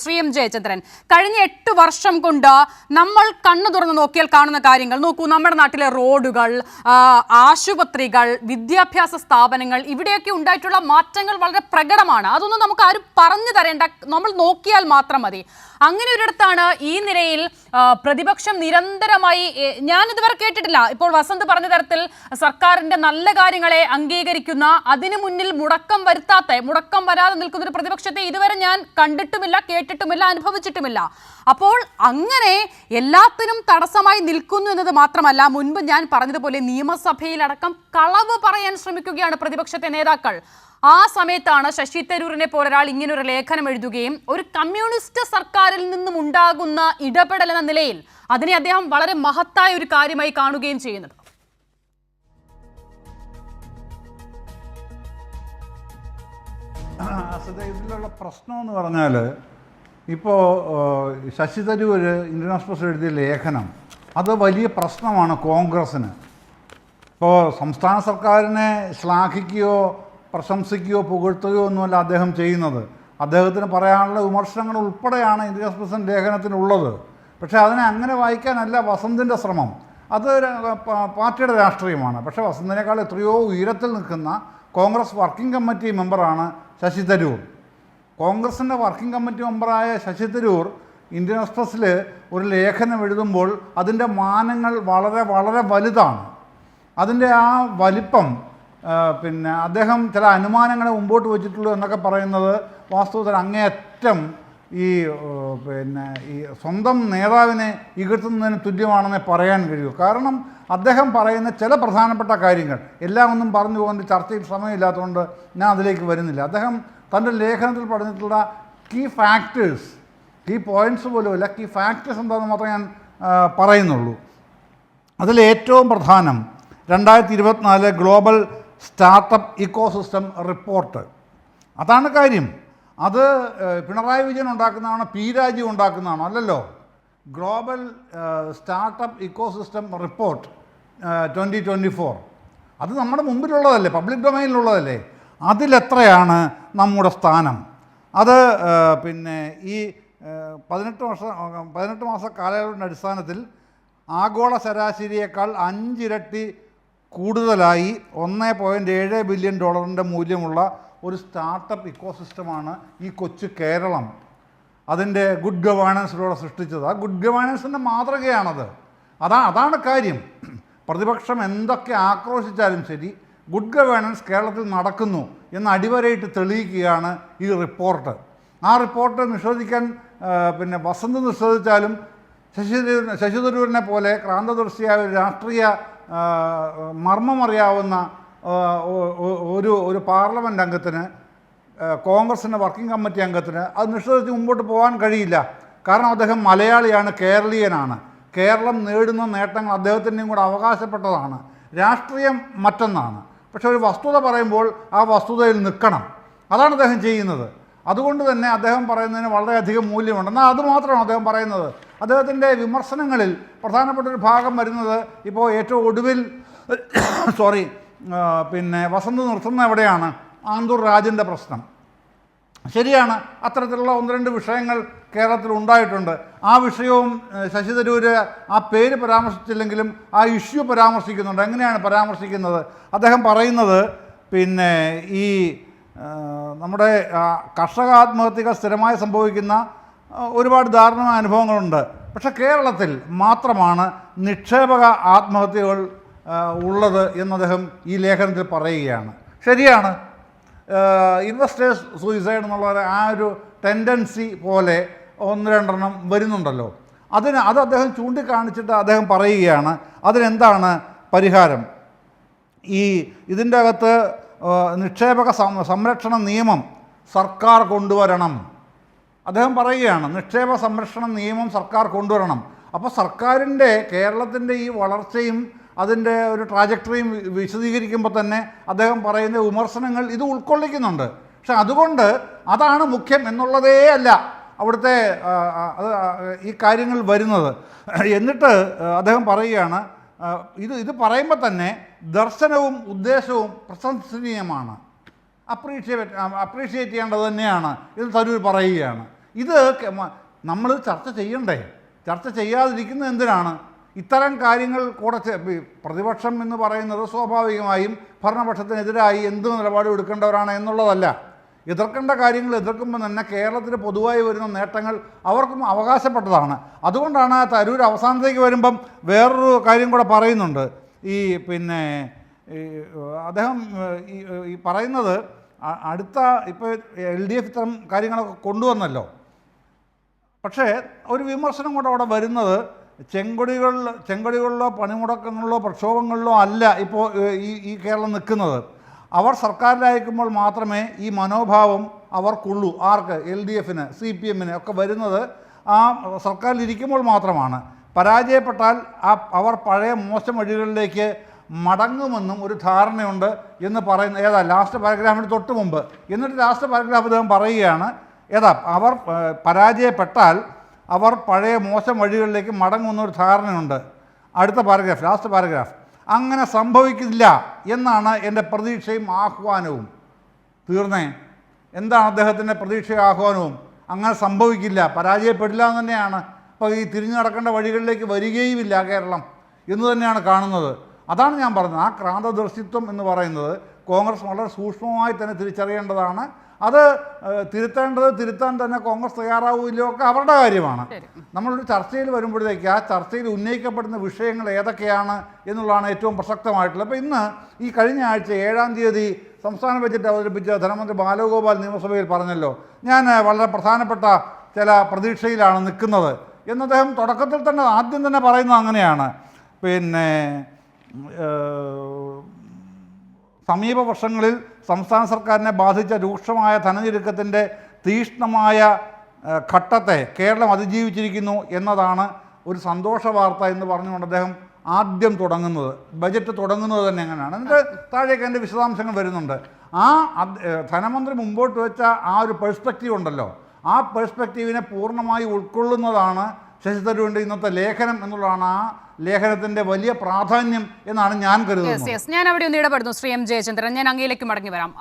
Shri M Jayachandran, കഴിഞ്ഞ 8 വർഷം കൊണ്ട് നമ്മൾ കണ്ണു തുറന്ന് നോക്കിയാൽ കാണുന്ന കാര്യങ്ങൾ നോക്കൂ. നമ്മുടെ നാട്ടിലെ റോഡുകൾ, ആശുപത്രികൾ, വിദ്യാഭ്യാസ സ്ഥാപനങ്ങൾ, ഇവിടെയൊക്കെ ഉണ്ടായിട്ടുള്ള മാറ്റങ്ങൾ വളരെ പ്രകടമാണ്. അതൊന്നും നമുക്ക് ആരും പറഞ്ഞു തരേണ്ട, നമ്മൾ നോക്കിയാൽ മാത്രം മതി. അങ്ങനെ ഒരിടത്താണ് ഈ നിലയിൽ പ്രതിപക്ഷം നിരന്തരമായി, ഞാനിതുവരെ കേട്ടിട്ടില്ല, ഇപ്പോൾ വസന്ത് പറഞ്ഞ തരത്തിൽ സർക്കാരിന്റെ നല്ല കാര്യങ്ങളെ അംഗീകരിക്കുന്ന, അതിനു മുന്നിൽ മുടക്കം വരാതെ നിൽക്കുന്ന ഒരു പ്രതിപക്ഷത്തെ ഇതുവരെ ഞാൻ കണ്ടിട്ടുമില്ല, കേട്ടിട്ടുമില്ല, അനുഭവിച്ചിട്ടുമില്ല. അപ്പോൾ അങ്ങനെ എല്ലാത്തിനും തടസ്സമായി നിൽക്കുന്നു എന്നത് മാത്രമല്ല, മുൻപ് ഞാൻ പറഞ്ഞതുപോലെ നിയമസഭയിലടക്കം കളവ് പറയാൻ ശ്രമിക്കുകയാണ് പ്രതിപക്ഷത്തെ നേതാക്കൾ. ആ സമയത്താണ് ശശി തരൂരിനെ പോലൊരാൾ ഇങ്ങനൊരു ലേഖനം എഴുതുകയും ഒരു കമ്മ്യൂണിസ്റ്റ് സർക്കാരിൽ നിന്നും ഉണ്ടാകുന്ന ഇടപെടൽ എന്ന നിലയിൽ അതിനെ അദ്ദേഹം വളരെ മഹത്തായ ഒരു കാര്യമായി കാണുകയും ചെയ്യുന്നത്. ഇതിലുള്ള പ്രശ്നം എന്ന് പറഞ്ഞാൽ, ഇപ്പോൾ ശശി തരൂർ ഇന്ത്യൻ എക്സ്പ്രസ് എഴുതിയ ലേഖനം അത് വലിയ പ്രശ്നമാണ് കോൺഗ്രസ്സിന്. ഇപ്പോൾ സംസ്ഥാന സർക്കാരിനെ ശ്ലാഘിക്കുകയോ പ്രശംസിക്കുകയോ പുകഴ്ത്തുകയോ ഒന്നുമല്ല അദ്ദേഹം ചെയ്യുന്നത്. അദ്ദേഹത്തിന് പറയാനുള്ള വിമർശനങ്ങൾ ഉൾപ്പെടെയാണ് ഇന്ത്യൻ എക്സ്പ്രസിൻ്റെ ലേഖനത്തിനുള്ളത്. പക്ഷേ അതിനെ അങ്ങനെ വായിക്കാനല്ല വസന്തിൻ്റെ ശ്രമം. അത് പാർട്ടിയുടെ രാഷ്ട്രീയമാണ്. പക്ഷേ വസന്തിനേക്കാൾ എത്രയോ ഉയരത്തിൽ നിൽക്കുന്ന കോൺഗ്രസ് വർക്കിംഗ് കമ്മിറ്റി മെമ്പറാണ് ശശി തരൂർ. കോൺഗ്രസിൻ്റെ വർക്കിംഗ് കമ്മിറ്റി മെമ്പറായ ശശി തരൂർ ഇന്ത്യൻ എക്സ്പ്രസ്സിൽ ഒരു ലേഖനം എഴുതുമ്പോൾ അതിൻ്റെ മാനങ്ങൾ വളരെ വളരെ വലുതാണ്. അതിൻ്റെ ആ വലിപ്പം, പിന്നെ അദ്ദേഹം ചില അനുമാനങ്ങളെ മുമ്പോട്ട് വച്ചിട്ടുള്ളൂ എന്നൊക്കെ പറയുന്നത് വാസ്തവത്തിൽ അങ്ങേയറ്റം ഈ സ്വന്തം നേതാവിനെ ഇകഴ്ത്തുന്നതിന് തുല്യമാണെന്നേ പറയാൻ കഴിയൂ. കാരണം അദ്ദേഹം പറയുന്ന ചില പ്രധാനപ്പെട്ട കാര്യങ്ങൾ എല്ലാം ഒന്നും പറഞ്ഞു പോകുന്ന ചർച്ചയിൽ സമയമില്ലാത്തതുകൊണ്ട് ഞാൻ അതിലേക്ക് വരുന്നില്ല. അദ്ദേഹം തൻ്റെ ലേഖനത്തിൽ പറഞ്ഞിട്ടുള്ള കീ ഫാക്ടേഴ്സ്, കീ പോയിൻറ്റ്സ് പോലുമല്ല, കീ ഫാക്ടേഴ്സ് എന്താണെന്ന് മാത്രമേ ഞാൻ പറയുന്നുള്ളൂ. അതിലേറ്റവും പ്രധാനം 2024 ഗ്ലോബൽ സ്റ്റാർട്ടപ്പ് ഇക്കോസിസ്റ്റം റിപ്പോർട്ട്. അതാണ് കാര്യം. അത് പിണറായി വിജയൻ ഉണ്ടാക്കുന്നതാണോ പി രാജീവ് ഉണ്ടാക്കുന്നതാണോ? അല്ലല്ലോ. ഗ്ലോബൽ സ്റ്റാർട്ടപ്പ് ഇക്കോസിസ്റ്റം റിപ്പോർട്ട് 2024 അത് നമ്മുടെ മുമ്പിലുള്ളതല്ലേ, പബ്ലിക് ഡൊമൈനിലുള്ളതല്ലേ. അതിലെത്രയാണ് നമ്മുടെ സ്ഥാനം? അത് ഈ 18 മാസ കാലയളവിൻ്റെ അടിസ്ഥാനത്തിൽ ആഗോള ശരാശരിയേക്കാൾ 5 ഇരട്ടി കൂടുതലായി $1.7 ബില്യൺ മൂല്യമുള്ള ഒരു സ്റ്റാർട്ടപ്പ് ഇക്കോസിസ്റ്റമാണ് ഈ കൊച്ചു കേരളം അതിൻ്റെ ഗുഡ് ഗവേണൻസിലൂടെ സൃഷ്ടിച്ചത്. ആ ഗുഡ് ഗവേണൻസിൻ്റെ മാതൃകയാണത്. അതാണ് കാര്യം. പ്രതിപക്ഷം എന്തൊക്കെ ആക്രോശിച്ചാലും ശരി, ഗുഡ് ഗവേണൻസ് കേരളത്തിൽ നടക്കുന്നു എന്ന് അടിവരയിട്ട് തെളിയിക്കുകയാണ് ഈ റിപ്പോർട്ട്. ആ റിപ്പോർട്ട് നിഷേധിക്കാൻ വസന്ത് നിഷേധിച്ചാലും ശശി തരൂരിനെ പോലെ ക്രാന്തദർശിയായ ഒരു രാഷ്ട്രീയ മർമ്മമറിയാവുന്ന ഒരു പാർലമെൻറ്റ് അംഗത്തിന്, കോൺഗ്രസിൻ്റെ വർക്കിംഗ് കമ്മിറ്റി അംഗത്തിന് അത് നിഷേധിച്ച് മുമ്പോട്ട് പോകാൻ കഴിയില്ല. കാരണം അദ്ദേഹം മലയാളിയാണ്, കേരളീയനാണ്. കേരളം നേടുന്ന നേട്ടങ്ങൾ അദ്ദേഹത്തിൻ്റെയും കൂടെ അവകാശപ്പെട്ടതാണ്. രാഷ്ട്രീയം മറ്റൊന്നാണ്. പക്ഷെ ഒരു വസ്തുത പറയുമ്പോൾ ആ വസ്തുതയിൽ നിൽക്കണം. അതാണ് അദ്ദേഹം ചെയ്യുന്നത്. അതുകൊണ്ട് തന്നെ അദ്ദേഹം പറയുന്നതിന് വളരെയധികം മൂല്യമുണ്ട്. എന്നാൽ അതുമാത്രമാണ് അദ്ദേഹം പറയുന്നത്. അദ്ദേഹത്തിൻ്റെ വിമർശനങ്ങളിൽ പ്രധാനപ്പെട്ട ഒരു ഭാഗം വരുന്നത് ഇപ്പോൾ ഏറ്റവും ഒടുവിൽ വസന്ത് നിർത്തുന്ന എവിടെയാണ്? ആന്തൂർ രാജൻ്റെ പ്രശ്നം. ശരിയാണ്, അത്തരത്തിലുള്ള 1-2 വിഷയങ്ങൾ കേരളത്തിൽ ഉണ്ടായിട്ടുണ്ട്. ആ വിഷയവും ശശി തരൂർ ആ പേര് പരാമർശിച്ചില്ലെങ്കിലും ആ ഇഷ്യൂ പരാമർശിക്കുന്നുണ്ട്. എങ്ങനെയാണ് പരാമർശിക്കുന്നത്? അദ്ദേഹം പറയുന്നത് ഈ നമ്മുടെ കർഷക ആത്മഹത്യകൾ സ്ഥിരമായി സംഭവിക്കുന്ന ഒരുപാട് ദാരുണമായ അനുഭവങ്ങളുണ്ട്. പക്ഷേ കേരളത്തിൽ മാത്രമാണ് നിക്ഷേപക ആത്മഹത്യകൾ ഉള്ളത് എന്ന് അദ്ദേഹം ഈ ലേഖനത്തിൽ പറയുകയാണ്. ശരിയാണ്, ഇൻവെസ്റ്റേഴ്സ് സൂയിസൈഡ് എന്നുള്ള ആ ഒരു ടെൻഡൻസി പോലെ 1-2 വരുന്നുണ്ടല്ലോ. അത് അദ്ദേഹം ചൂണ്ടിക്കാണിച്ചിട്ട് അദ്ദേഹം പറയുകയാണ് അതിനെന്താണ് പരിഹാരം. ഇതിൻ്റെ അകത്ത് നിക്ഷേപക സംരക്ഷണ നിയമം സർക്കാർ കൊണ്ടുവരണം. അദ്ദേഹം പറയുകയാണ് നിക്ഷേപ സംരക്ഷണ നിയമം സർക്കാർ കൊണ്ടുവരണം. അപ്പോൾ സർക്കാരിൻ്റെ കേരളത്തിൻ്റെ ഈ വളർച്ചയും അതിൻ്റെ ഒരു ട്രാജക്ടറിയും വിശദീകരിക്കുമ്പോൾ തന്നെ അദ്ദേഹം പറയുന്ന വിമർശനങ്ങൾ ഇത് ഉൾക്കൊള്ളിക്കുന്നുണ്ട്. പക്ഷെ അതുകൊണ്ട് അതാണ് മുഖ്യം എന്നുള്ളതേ അല്ല അവിടുത്തെ ഈ കാര്യങ്ങൾ വരുന്നത്. എന്നിട്ട് അദ്ദേഹം പറയുകയാണ് ഇത് പറയുമ്പോൾ തന്നെ ദർശനവും ഉദ്ദേശവും പ്രശംസനീയമാണ്, അപ്രീഷിയേറ്റ് ചെയ്യേണ്ടത് തന്നെയാണ് എന്ന് തരൂർ പറയുകയാണ്. ഇത് നമ്മൾ ചർച്ച ചെയ്യണ്ടേ? ചർച്ച ചെയ്യാതിരിക്കുന്നത് എന്തിനാണ്? ഇത്തരം കാര്യങ്ങൾ കൂടെ പ്രതിപക്ഷം എന്ന് പറയുന്നത് സ്വാഭാവികമായും ഭരണപക്ഷത്തിനെതിരായി എന്ത് നിലപാടും എടുക്കേണ്ടവരാണ് എന്നുള്ളതല്ല. എതിർക്കേണ്ട കാര്യങ്ങൾ എതിർക്കുമ്പോൾ തന്നെ കേരളത്തിന് പൊതുവായി വരുന്ന നേട്ടങ്ങൾ അവർക്കും അവകാശപ്പെട്ടതാണ്. അതുകൊണ്ടാണ് തരൂർ അവസാനത്തേക്ക് വരുമ്പം വേറൊരു കാര്യം കൂടെ പറയുന്നുണ്ട്. ഈ പിന്നെ അദ്ദേഹം ഈ പറയുന്നത് അടുത്ത ഇപ്പോൾ LDF ഇത്തരം കാര്യങ്ങളൊക്കെ കൊണ്ടുവന്നല്ലോ. പക്ഷേ ഒരു വിമർശനം കൂടെ അവിടെ വരുന്നത് ചെങ്കൊടികളിലോ പണിമുടക്കങ്ങളിലോ പ്രക്ഷോഭങ്ങളിലോ അല്ല ഇപ്പോൾ ഈ കേരളം നിൽക്കുന്നത്. അവർ സർക്കാരിലായിരിക്കുമ്പോൾ മാത്രമേ ഈ മനോഭാവം അവർക്കുള്ളൂ. ആർക്ക്? LDFന്, CPMന് ഒക്കെ വരുന്നത് ആ സർക്കാരിലിരിക്കുമ്പോൾ മാത്രമാണ്. പരാജയപ്പെട്ടാൽ അവർ പഴയ മോശം വഴികളിലേക്ക് മടങ്ങുമെന്നും ഒരു ധാരണയുണ്ട് എന്ന് പറയുന്ന ഏതാ ലാസ്റ്റ് പാരഗ്രാഫിന് തൊട്ട് മുമ്പ്. എന്നിട്ട് ലാസ്റ്റ് പാരഗ്രാഫ് അദ്ദേഹം പറയുകയാണ് അവർ പരാജയപ്പെട്ടാൽ അവർ പഴയ മോശം വഴികളിലേക്ക് മടങ്ങുമെന്നൊരു ധാരണയുണ്ട്. അടുത്ത പാരഗ്രാഫ്, ലാസ്റ്റ് പാരഗ്രാഫ്, അങ്ങനെ സംഭവിക്കില്ല എന്നാണ് എൻ്റെ പ്രതീക്ഷയും ആഹ്വാനവും. തീർന്നേ. എന്താണ് അദ്ദേഹത്തിൻ്റെ പ്രതീക്ഷയും ആഹ്വാനവും? അങ്ങനെ സംഭവിക്കില്ല, പരാജയപ്പെടില്ല എന്ന് തന്നെയാണ്. അപ്പോൾ ഈ തിരിഞ്ഞു നടക്കേണ്ട വഴികളിലേക്ക് വരികയുമില്ല കേരളം എന്ന് തന്നെയാണ് കാണുന്നത്. അതാണ് ഞാൻ പറഞ്ഞത്. ആ ക്രാന്തദർശിത്വം എന്ന് പറയുന്നത് കോൺഗ്രസ് വളരെ സൂക്ഷ്മമായി തന്നെ തിരിച്ചറിയേണ്ടതാണ്. അത് തിരുത്താൻ തന്നെ കോൺഗ്രസ് തയ്യാറാവില്ലോ ഒക്കെ അവരുടെ കാര്യമാണ്. നമ്മളൊരു ചർച്ചയിൽ വരുമ്പോഴത്തേക്ക് ആ ചർച്ചയിൽ ഉന്നയിക്കപ്പെടുന്ന വിഷയങ്ങൾ ഏതൊക്കെയാണ് എന്നുള്ളതാണ് ഏറ്റവും പ്രസക്തമായിട്ടുള്ളത്. അപ്പോൾ ഇന്ന് ഈ കഴിഞ്ഞ ആഴ്ച 7-ാം തീയതി സംസ്ഥാന ബജറ്റ് അവതരിപ്പിച്ച ധനമന്ത്രി ബാലഗോപാൽ നിയമസഭയിൽ പറഞ്ഞല്ലോ, ഞാൻ വളരെ പ്രധാനപ്പെട്ട ചില പ്രതീക്ഷയിലാണ് നിൽക്കുന്നത് എന്ന് അദ്ദേഹം തുടക്കത്തിൽ തന്നെ ആദ്യം തന്നെ പറയുന്നത് അങ്ങനെയാണ്. പിന്നെ സമീപ വർഷങ്ങളിൽ സംസ്ഥാന സർക്കാരിനെ ബാധിച്ച രൂക്ഷമായ ധനഞെരുക്കത്തിൻ്റെ തീക്ഷ്ണമായ ഘട്ടത്തെ കേരളം അതിജീവിച്ചിരിക്കുന്നു എന്നതാണ് ഒരു സന്തോഷ വാർത്ത എന്ന് പറഞ്ഞുകൊണ്ട് അദ്ദേഹം ആദ്യം തുടങ്ങുന്നത്. ബജറ്റ് തുടങ്ങുന്നത് തന്നെ എങ്ങനെയാണ്. എന്നിട്ട് താഴേക്ക് അതിൻ്റെ വിശദാംശങ്ങൾ വരുന്നുണ്ട്. ആ ധനമന്ത്രി മുമ്പോട്ട് വെച്ച ആ ഒരു പെർസ്പെക്റ്റീവ് ഉണ്ടല്ലോ, ആ പെർസ്പെക്റ്റീവിനെ പൂർണ്ണമായി ഉൾക്കൊള്ളുന്നതാണ് ശശി തരൂരിൻ്റെ ഇന്നത്തെ ലേഖനം എന്നുള്ളതാണ് ആ ലേഖനത്തിൻ്റെ വലിയ പ്രാധാന്യം എന്നാണ് ഞാൻ കരുതുന്നത്. ഞാൻ അവിടെ ഒന്ന് ഇടപെടുന്നു. ശ്രീ M. ജയചന്ദ്രൻ, ഞാൻ അങ്ങയിലേക്ക് മടങ്ങി വരാം.